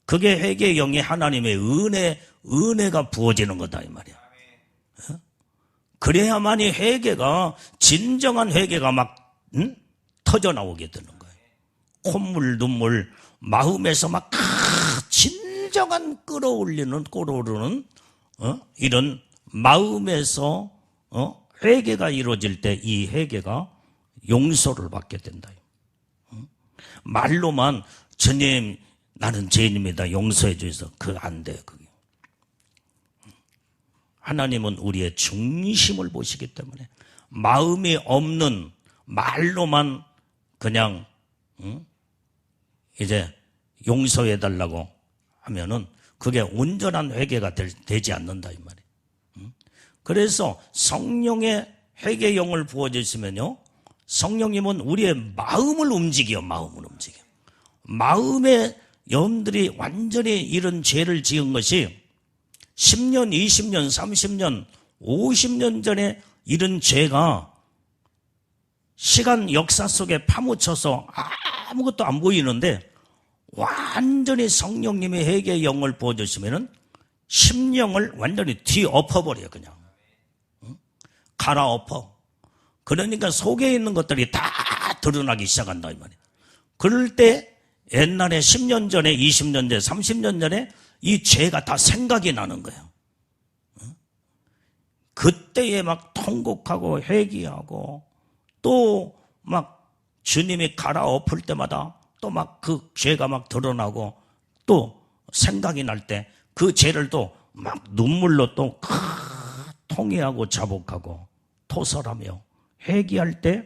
그게 회개의 영이 하나님의 은혜가 부어지는 거다 이 말이야. 그래야만이 회개가 진정한 회개가 막 터져 나오게 되는 거예요. 콧물 눈물 마음에서 막 진정한 끓어오르는 이런 마음에서 회개가 이루어질 때 이 회개가 용서를 받게 된다. 말로만 주님 나는 죄인입니다 용서해 주셔서 그거 안 돼요. 그게. 하나님은 우리의 중심을 보시기 때문에 마음이 없는 말로만 그냥 이제 용서해 달라고 하면은 그게 온전한 회개가 되지 않는다 이 말이에요. 그래서 성령의 회개 영을 부어주시면요 성령님은 우리의 마음을 움직여. 마음의 영들이 완전히 이런 죄를 지은 것이 10년, 20년, 30년, 50년 전에 이런 죄가 시간 역사 속에 파묻혀서 아무것도 안 보이는데 완전히 성령님의 회개의 영을 부어주시면은 심령을 완전히 뒤엎어버려요. 그냥 갈아엎어. 그러니까 속에 있는 것들이 다 드러나기 시작한다 이 말이에요. 그럴 때 옛날에 10년 전에 20년 전에 30년 전에 이 죄가 다 생각이 나는 거예요. 그때에 막 통곡하고 회개하고 또 막 주님이 갈아엎을 때마다 또 막 그 죄가 막 드러나고 또 생각이 날 때 그 죄를 또 막 눈물로 또 통회하고 자복하고 토설하며 회개할 때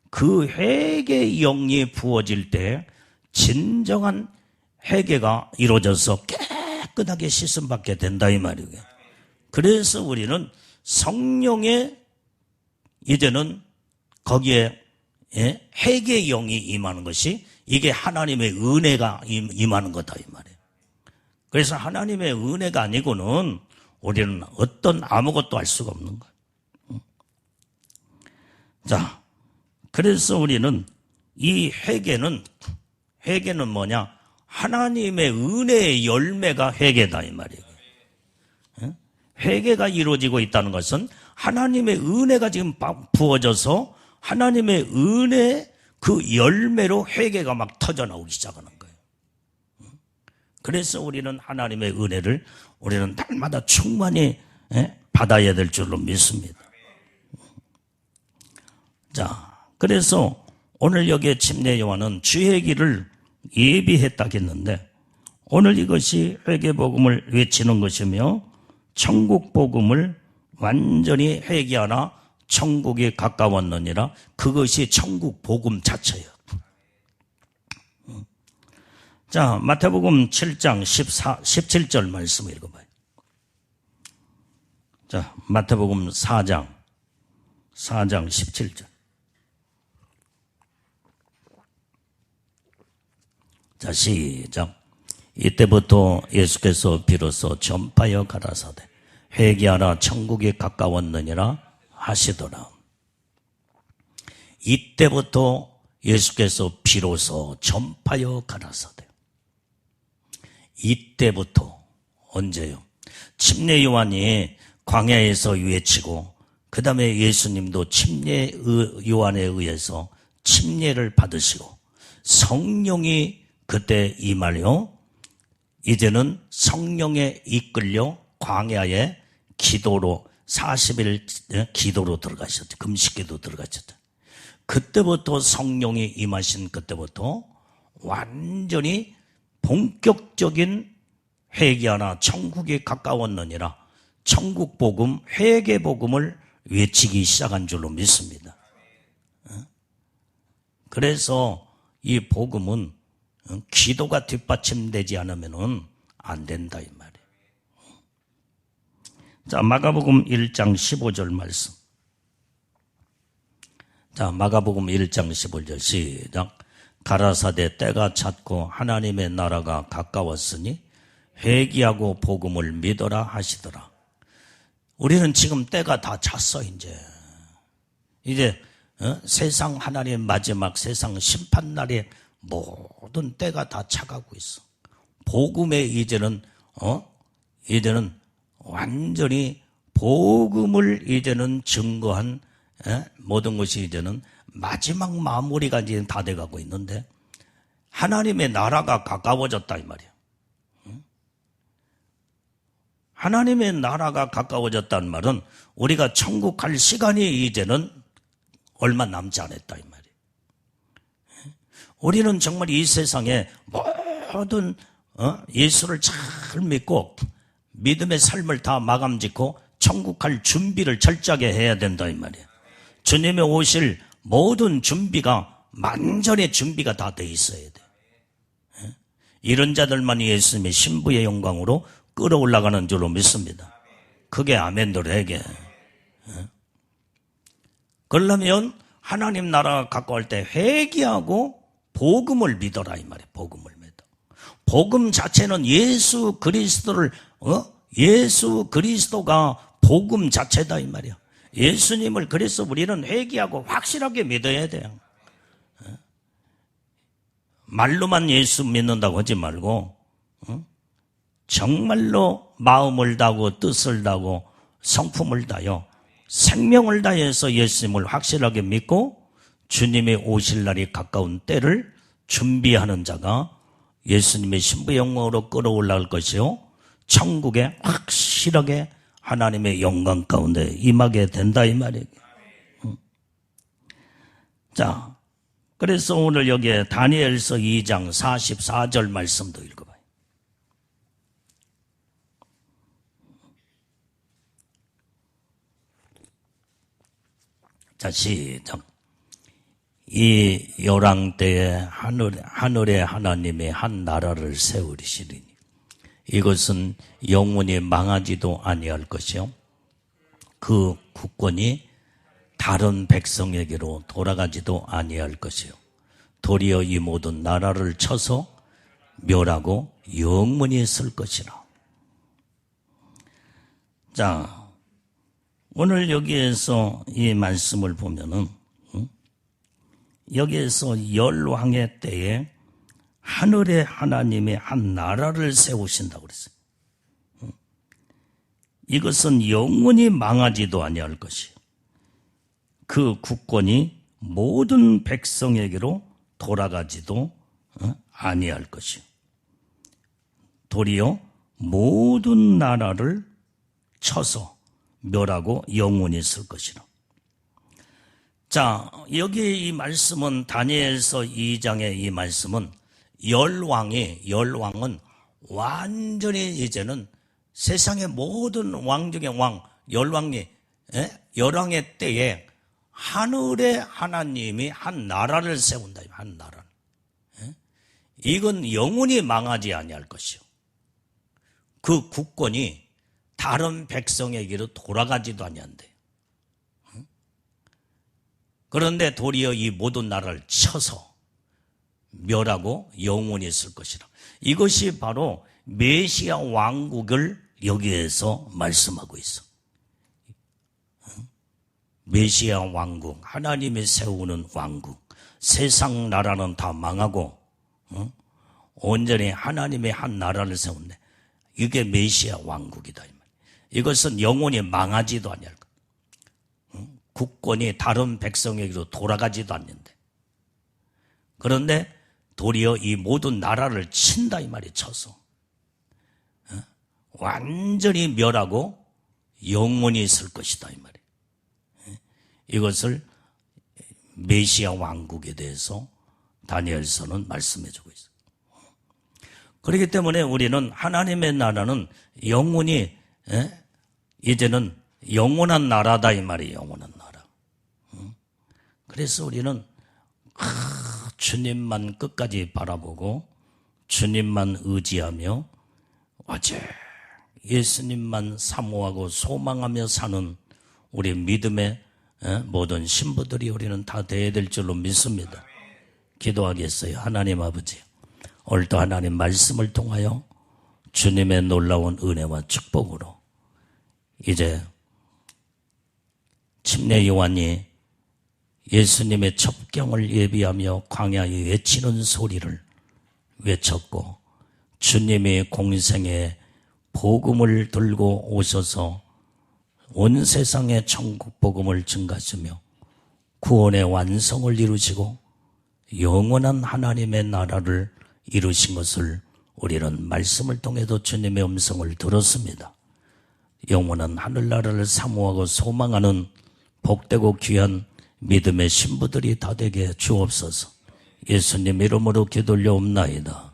그 회개의 영이 부어질 때 진정한 회개가 이루어져서 깨끗하게 씻음받게 된다 이 말이에요. 그래서 우리는 성령의 이제는 거기에 회개의 영이 임하는 것이 이게 하나님의 은혜가 임하는 거다 이 말이에요. 그래서 하나님의 은혜가 아니고는 우리는 어떤 아무것도 할 수가 없는 거예요. 자, 그래서 우리는 이 회개는 뭐냐? 하나님의 은혜의 열매가 회개다 이 말이에요. 회개가 이루어지고 있다는 것은 하나님의 은혜가 지금 부어져서 하나님의 은혜 그 열매로 회개가 막 터져나오기 시작하는 거예요. 그래서 우리는 하나님의 은혜를 우리는 날마다 충만히 받아야 될 줄로 믿습니다. 자, 그래서 오늘 여기에 침례 요한은 주의 길을 예비했다겠는데 오늘 이것이 회개복음을 외치는 것이며 천국복음을 완전히 회개하나 천국이 가까웠느니라 그것이 천국복음 자체예요. 자, 마태복음 7장 17절 말씀 읽어봐요. 자, 마태복음 4장 17절. 자, 시작. 이때부터 예수께서 비로소 전파하여 가라사대 회개하라 천국이 가까웠느니라 하시더라. 이때부터 예수께서 비로소 전파하여 가라사대. 이때부터 언제요? 침례 요한이 광야에서 외치고 그 다음에 예수님도 침례 요한에 의해서 침례를 받으시고 성령이 그때 임하여 이제는 성령에 이끌려 광야에 기도로 40일 기도로 들어가셨죠. 금식기도 들어가셨죠. 그때부터 성령이 임하신 그때부터 완전히 본격적인 회개하나 천국이 가까웠느니라 천국복음 회개복음을 외치기 시작한 줄로 믿습니다. 그래서 이 복음은 기도가 뒷받침되지 않으면 안 된다 이 말이에요. 자, 마가복음 1장 15절 말씀. 자, 마가복음 1장 15절 시작. 가라사대 때가 찼고 하나님의 나라가 가까웠으니 회개하고 복음을 믿어라 하시더라. 우리는 지금 때가 다 찼어 이제 세상 하나님의 마지막 세상 심판날에 모든 때가 다 차가고 있어. 복음에 이제는 완전히 복음을 이제는 증거한 모든 것이 이제는 마지막 마무리가 이제 다 돼가고 있는데 하나님의 나라가 가까워졌다 이 말이야. 하나님의 나라가 가까워졌다는 말은 우리가 천국 갈 시간이 이제는 얼마 남지 않았다 이 말이에요. 우리는 정말 이 세상에 모든 예수를 잘 믿고 믿음의 삶을 다 마감 짓고 천국 갈 준비를 철저하게 해야 된다 이 말이에요. 주님의 오실 모든 준비가 만전의 준비가 다 돼 있어야 돼요. 이런 자들만이 예수님의 신부의 영광으로 끌어올라가는 줄로 믿습니다. 그게 아멘들 해게. 그러려면 하나님 나라가 가까울 때 회개하고 복음을 믿어라 이 말이에요. 복음을 믿어. 복음 자체는 예수 그리스도가 복음 자체다 이 말이야. 예수님을 그래서 우리는 회개하고 확실하게 믿어야 돼요. 말로만 예수 믿는다고 하지 말고 정말로 마음을 다하고 뜻을 다하고 성품을 다하여 생명을 다해서 예수님을 확실하게 믿고 주님의 오실 날이 가까운 때를 준비하는 자가 예수님의 신부의 영광으로 끌어올라갈 것이요 천국에 확실하게 하나님의 영광 가운데 임하게 된다 이 말이에요. 자, 그래서 오늘 여기에 다니엘서 2장 44절 말씀도 읽어봐요. 자, 시작. 이 열왕 때에 하늘에 하나님의 한 나라를 세우시리니 이것은 영원히 망하지도 아니할 것이요 그 국권이 다른 백성에게로 돌아가지도 아니할 것이요 도리어 이 모든 나라를 쳐서 멸하고 영원히 쓸 것이라. 자, 오늘 여기에서 이 말씀을 보면은 여기에서 열왕의 때에 하늘에 하나님의 한 나라를 세우신다고 그랬어요. 이것은 영원히 망하지도 아니할 것이요 그 국권이 모든 백성에게로 돌아가지도 아니할 것이요 도리어 모든 나라를 쳐서 멸하고 영원히 쓸 것이라. 자, 여기 이 말씀은 다니엘서 2장의 이 말씀은 열왕은 완전히 이제는 세상의 모든 왕 중에 열왕의 때에 하늘에 하나님이 한 나라를 세운다. 한 나라. 이건 영원히 망하지 아니할 것이요. 그 국권이 다른 백성에게로 돌아가지도 아니한대. 그런데 도리어 이 모든 나라를 쳐서 멸하고 영원히 쓸 것이라. 이것이 바로 메시아 왕국을 여기에서 말씀하고 있어. 메시아 왕국, 하나님이 세우는 왕국, 세상 나라는 다 망하고 온전히 하나님의 한 나라를 세운데 이게 메시아 왕국이다. 이것은 영원히 망하지도 아니할 것. 국권이 다른 백성에게로 돌아가지도 않는데. 그런데 도리어 이 모든 나라를 친다 이 말이 쳐서 완전히 멸하고 영원히 있을 것이다 이 말이. 이것을 메시아 왕국에 대해서 다니엘서는 말씀해주고 있어요. 그렇기 때문에 우리는 하나님의 나라는 영원히 이제는 영원한 나라다 이 말이에요. 영원한 나라. 그래서 우리는 주님만 끝까지 바라보고 주님만 의지하며 어제 예수님만 사모하고 소망하며 사는 우리 믿음의 모든 신부들이 우리는 다 되어야 될 줄로 믿습니다. 기도하겠어요. 하나님 아버지, 오늘도 하나님 말씀을 통하여 주님의 놀라운 은혜와 축복으로 이제 침례 요한이 예수님의 첩경을 예비하며 광야에 외치는 소리를 외쳤고 주님의 공생에 복음을 들고 오셔서 온 세상에 천국 복음을 증가하시며 구원의 완성을 이루시고 영원한 하나님의 나라를 이루신 것을 우리는 말씀을 통해서 주님의 음성을 들었습니다. 영원한 하늘나라를 사모하고 소망하는 복되고 귀한 믿음의 신부들이 다 되게 주옵소서. 예수님 이름으로 기도 올려옵나이다.